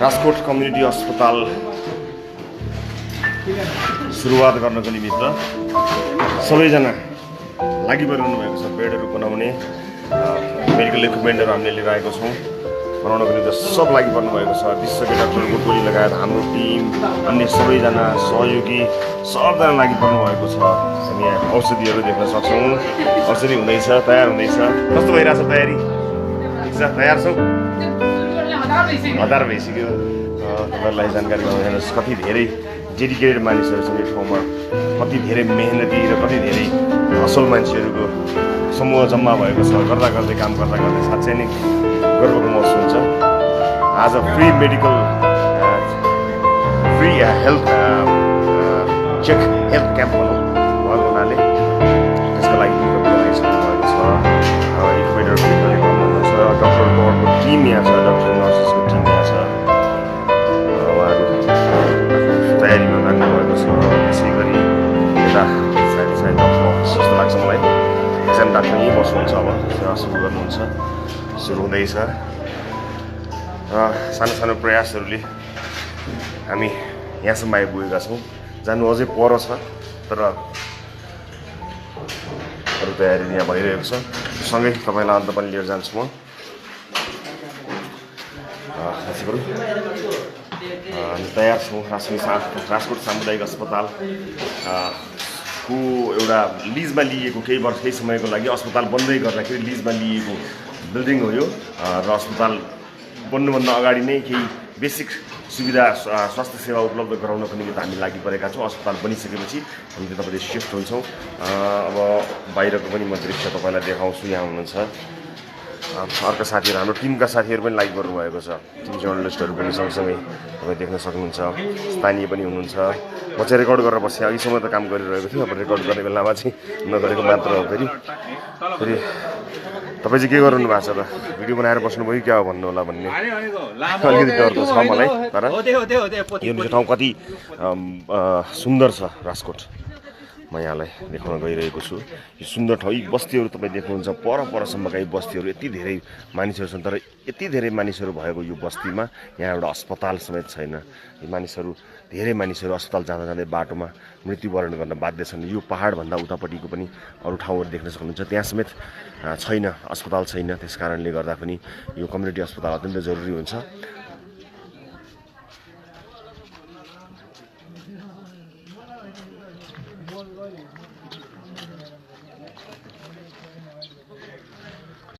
Rajkot community अस्पताल सुरुवात गर्नको निमित्त सबैजना लागि परिरहनु भएको छ। बेडहरू बनाउने मेडिकल इक्विपमेन्टहरू हामीले लिएर आएको छौँ। बनाउनको निम्ति सब लागि पर्नु भएको छ। विशेषज्ञ डाक्टरको टोली लगायत हाम्रो टिम, अन्य सबैजना सहयोगी सबजना लागि पर्नु भएको छ। हामी यहाँ औषधिहरू देख्न सक्छौँ। औषधि हुँदैछ, तयार हुँदैछ। कस्तो भइरहेछ तयारी? ठिक छ, तयार छौँ? हतार भइसक्यो। तपाईँहरूलाई जानकारी गराउनुहोस् कति धेरै डेडिकेटेड मानिसहरू छन् यो ठाउँमा, कति धेरै मेहनती र कति धेरै असल मान्छेहरूको समूह जम्मा भएको छ। गर्दा गर्दै काम गर्दा गर्दै साँच्चै नै गर्वको महसुस हुन्छ। आज free medical free health check health camp भनौँ भएको हुनाले त्यसको लागि लगाइसक्नु भएको छ। इक्विपमेन्टहरू गर्नुहुन्छ। डक्टरको अर्को टिम यहाँ छ, डक्टर नर्सेसको टिम यहाँ छ। उहाँहरू तयारीमा लाग्नुभएको छ। त्यसै गरी यता सायद डक्टर अफिस जस्तो लाग्छ मलाई। एकजना डाक्टर यहीँ बस्नुहुन्छ। अब सेवा सुरु गर्नुहुन्छ, सुरु हुँदैछ। र सानो सानो प्रयासहरूले हामी यहाँसम्म आइपुगेका छौँ। जानु अझै पर छ, तर अरू तयारी यहाँ भइरहेको छ। सँगै तपाईँलाई अन्त पनि लिएर जान्छु म। हामी तयार छौँ। राजकोट सामुदायिक अस्पताल को एउटा लिजमा लिएको केही समयको लागि अस्पताल बन्दै गर्दाखेरि लिजमा लिएको बिल्डिङ हो यो। र अस्पताल बन्नुभन्दा अगाडि नै केही बेसिक सुविधा स्वास्थ्य सेवा उपलब्ध गराउनको निमित्त हामी लागि परेका छौँ। अस्पताल बनिसकेपछि हामीले तपाईँले सिफ्ट हुन्छौँ। अब बाहिरको पनि म दृश्य तपाईँलाई देखाउँछु। यहाँ हुनुहुन्छ अर्का साथीहरू, हाम्रो टिमका साथीहरू पनि लागि गर्नुभएको छ। टिम जर्नलिस्टहरू पनि सँगसँगै तपाईँ देख्न सक्नुहुन्छ। स्थानीय पनि हुनुहुन्छ। म चाहिँ रेकर्ड गरेर बसेँ। अघिसम्म त काम गरिरहेको थिएँ। अब रेकर्ड गर्ने बेलामा चाहिँ नगरेको मात्र हो। फेरि तपाईँ चाहिँ के गर्नु भएको छ त? भिडियो बनाएर बस्नुभयो क्या हो भन्नु होला भन्ने अलिकति डर त छ मलाई। तर यो ठाउँ कति सुन्दर छ राजकोट, म यहाँलाई देखाउन गइरहेको छु। यो सुन्दर ठाउँ, यी बस्तीहरू तपाईँ देख्नुहुन्छ। परसम्मका यी बस्तीहरू यति धेरै मानिसहरू छन्, तर यति धेरै मानिसहरू भएको यो बस्तीमा यहाँ एउटा अस्पताल समेत छैन। यी मानिसहरू, धेरै मानिसहरू अस्पताल जाँदा जाँदै बाटोमा मृत्युवरण गर्न बाध्य छन्। यो पहाडभन्दा उतापट्टिको पनि अरू ठाउँहरू देख्न सक्नुहुन्छ, त्यहाँ समेत छैन, अस्पताल छैन। त्यस कारणले गर्दा पनि यो कम्युनिटी अस्पताल अत्यन्तै जरुरी हुन्छ।